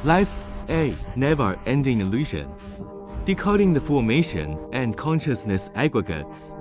Life, a never-ending illusion. Decoding the formation and consciousness aggregates.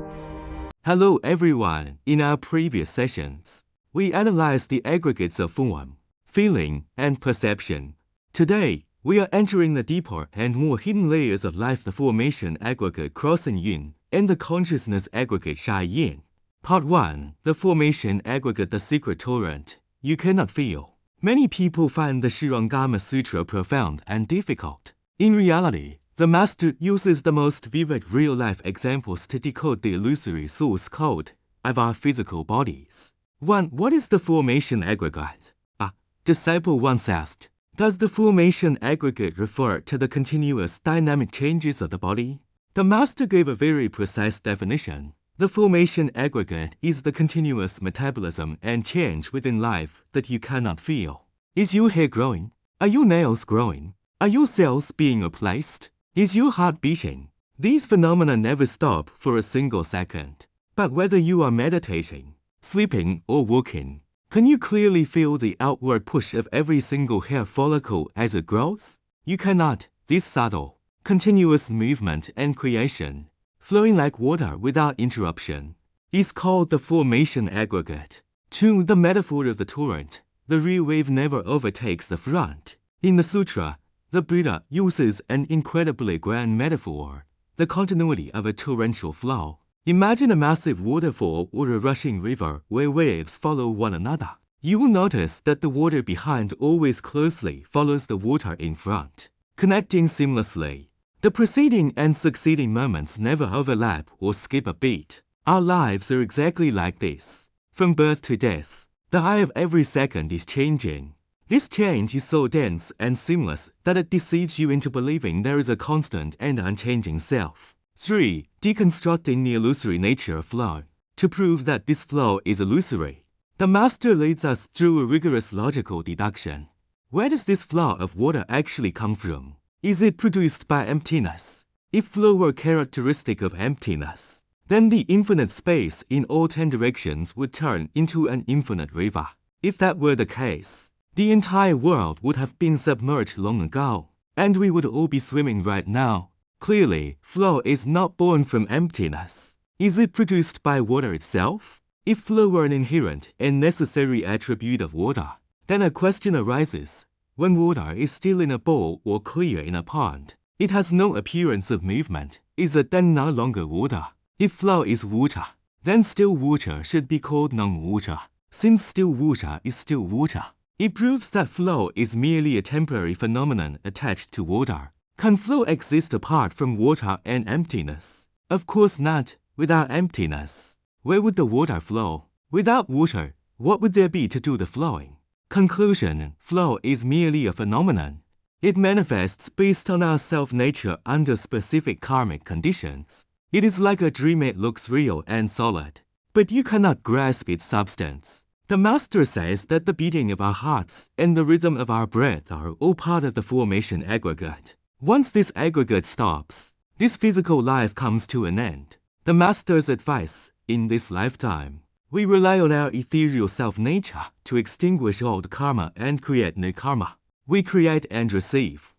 Hello everyone. In our previous sessions, we analyzed the aggregates of form, feeling, and perception. Today, we are entering the deeper and more hidden layers of life, the formation aggregate crossing yin and the consciousness aggregate shy yin. Part 1. The formation aggregate, the secret torrent you cannot feel. Many people find the Shirangama Sutra profound and difficult. In reality, the master uses the most vivid real-life examples to decode the illusory source code of our physical bodies. 1. What is the formation aggregate? A disciple once asked, does the formation aggregate refer to the continuous dynamic changes of the body? The master gave a very precise definition. The formation aggregate is the continuous metabolism and change within life that you cannot feel. Is your hair growing? Are your nails growing? Are your cells being replaced? Is your heart beating? These phenomena never stop for a single second. But whether you are meditating, sleeping, or walking, can you clearly feel the outward push of every single hair follicle as it grows? You cannot. This subtle, continuous movement and creation, flowing like water without interruption, is called the formation aggregate. 2. The metaphor of the torrent. The rear wave never overtakes the front. In the sutra, the Buddha uses an incredibly grand metaphor, the continuity of a torrential flow. Imagine a massive waterfall or a rushing river where waves follow one another. You will notice that the water behind always closely follows the water in front, connecting seamlessly. The preceding and succeeding moments never overlap or skip a beat. Our lives are exactly like this. From birth to death, the eye of every second is changing. This change is so dense and seamless that it deceives you into believing there is a constant and unchanging self. 3. Deconstructing the illusory nature of flow. To prove that this flow is illusory, the master leads us through a rigorous logical deduction. Where does this flow of water actually come from? Is it produced by emptiness? If flow were characteristic of emptiness, then the infinite space in all 10 directions would turn into an infinite river. If that were the case, the entire world would have been submerged long ago, and we would all be swimming right now. Clearly, flow is not born from emptiness. Is it produced by water itself? If flow were an inherent and necessary attribute of water, then a question arises. When water is still in a bowl or clear in a pond, it has no appearance of movement. Is it then no longer water? If flow is water, then still water should be called non-water, since still water is still water. It proves that flow is merely a temporary phenomenon attached to water. Can flow exist apart from water and emptiness? Of course not. Without emptiness, where would the water flow? Without water, what would there be to do the flowing? Conclusion. Flow is merely a phenomenon. It manifests based on our self-nature under specific karmic conditions. It is like a dream. It looks real and solid, but you cannot grasp its substance. The master says that the beating of our hearts and the rhythm of our breath are all part of the formation aggregate. Once this aggregate stops, this physical life comes to an end. The master's advice: in this lifetime, we rely on our ethereal self-nature to extinguish old karma and create new karma. We create and receive,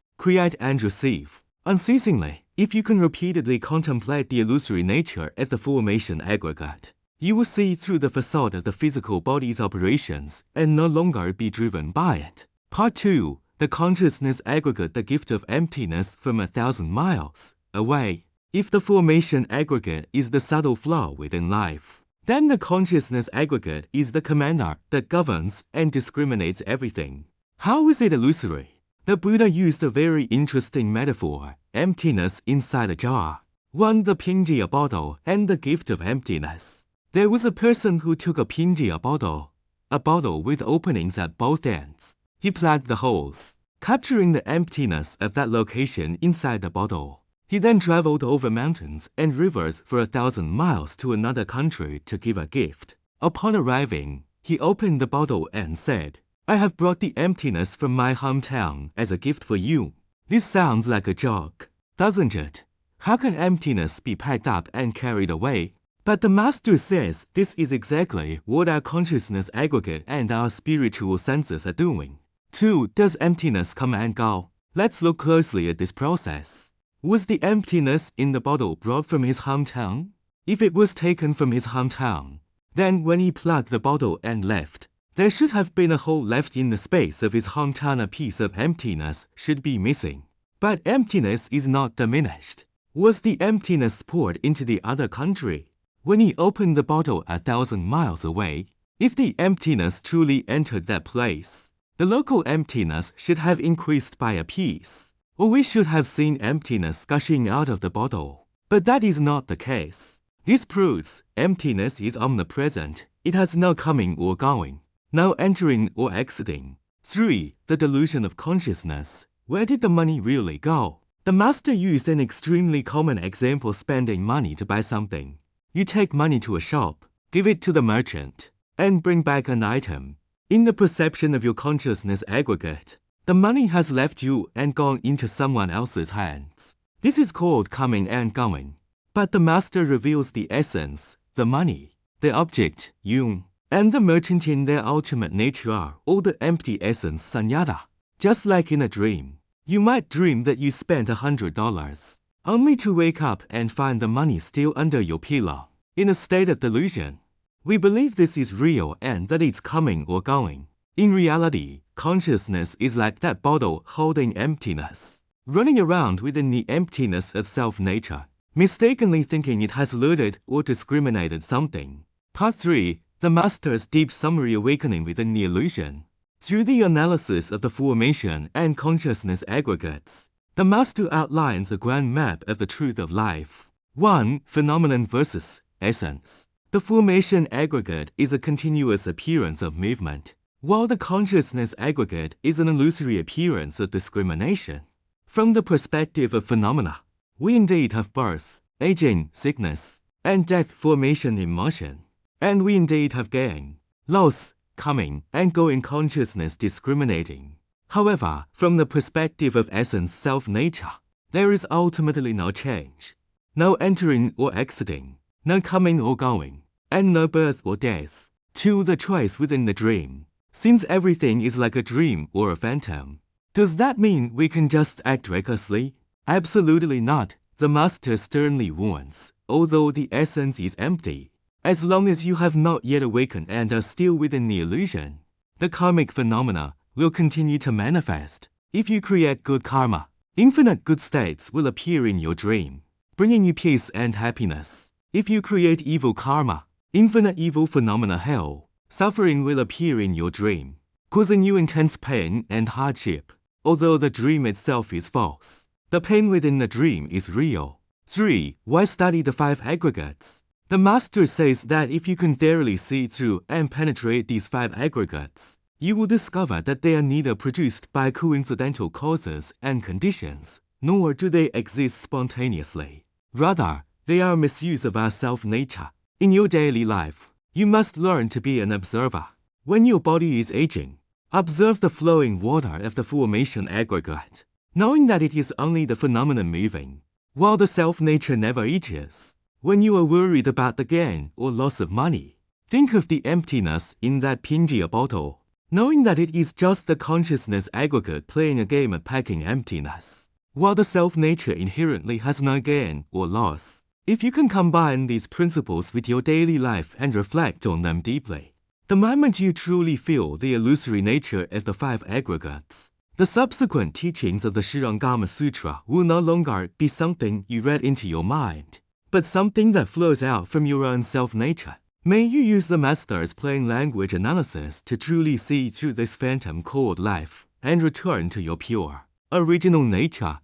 unceasingly. If you can repeatedly contemplate the illusory nature of the formation aggregate, you will see through the facade of the physical body's operations and no longer be driven by it. Part 2. The consciousness aggregate, the gift of emptiness from 1,000 miles away. If the formation aggregate is the subtle flow within life, then the consciousness aggregate is the commander that governs and discriminates everything. How is it illusory? The Buddha used a very interesting metaphor: emptiness inside a jar. 1. The Pingjia Bottle and the gift of emptiness. There was a person who took a Pingjia bottle, a bottle with openings at both ends. He plugged the holes, capturing the emptiness of that location inside the bottle. He then traveled over mountains and rivers for 1,000 miles to another country to give a gift. Upon arriving, he opened the bottle and said, "I have brought the emptiness from my hometown as a gift for you." This sounds like a joke, doesn't it? How can emptiness be packed up and carried away? But the master says this is exactly what our consciousness aggregate and our spiritual senses are doing. 2. Does emptiness come and go? Let's look closely at this process. Was the emptiness in the bottle brought from his hometown? If it was taken from his hometown, then when he plugged the bottle and left, there should have been a hole left in the space of his hometown. A piece of emptiness should be missing. But emptiness is not diminished. Was the emptiness poured into the other country when he opened the bottle 1,000 miles away? If the emptiness truly entered that place, the local emptiness should have increased by a piece, or we should have seen emptiness gushing out of the bottle. But that is not the case. This proves emptiness is omnipresent. It has no coming or going, no entering or exiting. 3. The delusion of consciousness. Where did the money really go? The master used an extremely common example: spending money to buy something. You take money to a shop, give it to the merchant, and bring back an item. In the perception of your consciousness aggregate, the money has left you and gone into someone else's hands. This is called coming and going. But the master reveals the essence, the money, the object, you, and the merchant in their ultimate nature, or the empty essence, sunyata. Just like in a dream, you might dream that you spent $100, only to wake up and find the money still under your pillow. In a state of delusion, we believe this is real and that it's coming or going. In reality, consciousness is like that bottle holding emptiness, running around within the emptiness of self-nature, mistakenly thinking it has looted or discriminated something. Part 3. The Master's Deep Summary: Awakening within the Illusion. Through the analysis of the formation and consciousness aggregates, the Master outlines a grand map of the truth of life. 1. Phenomenon versus essence. The formation aggregate is a continuous appearance of movement, while the consciousness aggregate is an illusory appearance of discrimination. From the perspective of phenomena, we indeed have birth, aging, sickness, and death, formation in motion. And we indeed have gain, loss, coming and going, consciousness discriminating. However, from the perspective of essence, self-nature, there is ultimately no change, no entering or exiting, no coming or going, and no birth or death. 2. The choice within the dream. Since everything is like a dream or a phantom, does that mean we can just act recklessly? Absolutely not. The Master sternly warns, although the essence is empty, as long as you have not yet awakened and are still within the illusion, the karmic phenomena will continue to manifest. If you create good karma, infinite good states will appear in your dream, bringing you peace and happiness. If you create evil karma, infinite evil phenomena, hell, suffering will appear in your dream, causing you intense pain and hardship. Although the dream itself is false, the pain within the dream is real. 3. Why study the 5 aggregates? The Master says that if you can thoroughly see through and penetrate these 5 aggregates, you will discover that they are neither produced by coincidental causes and conditions, nor do they exist spontaneously. Rather, they are a misuse of our self-nature. In your daily life, you must learn to be an observer. When your body is aging, observe the flowing water of the formation aggregate, knowing that it is only the phenomenon moving, while the self-nature never ages. When you are worried about the gain or loss of money, think of the emptiness in that Pingjia bottle, knowing that it is just the consciousness aggregate playing a game of packing emptiness, while the self-nature inherently has no gain or loss. If you can combine these principles with your daily life and reflect on them deeply, the moment you truly feel the illusory nature of the 5 aggregates, the subsequent teachings of the Shirangama Sutra will no longer be something you read into your mind, but something that flows out from your own self-nature. May you use the Master's plain language analysis to truly see through this phantom called life and return to your pure, original nature.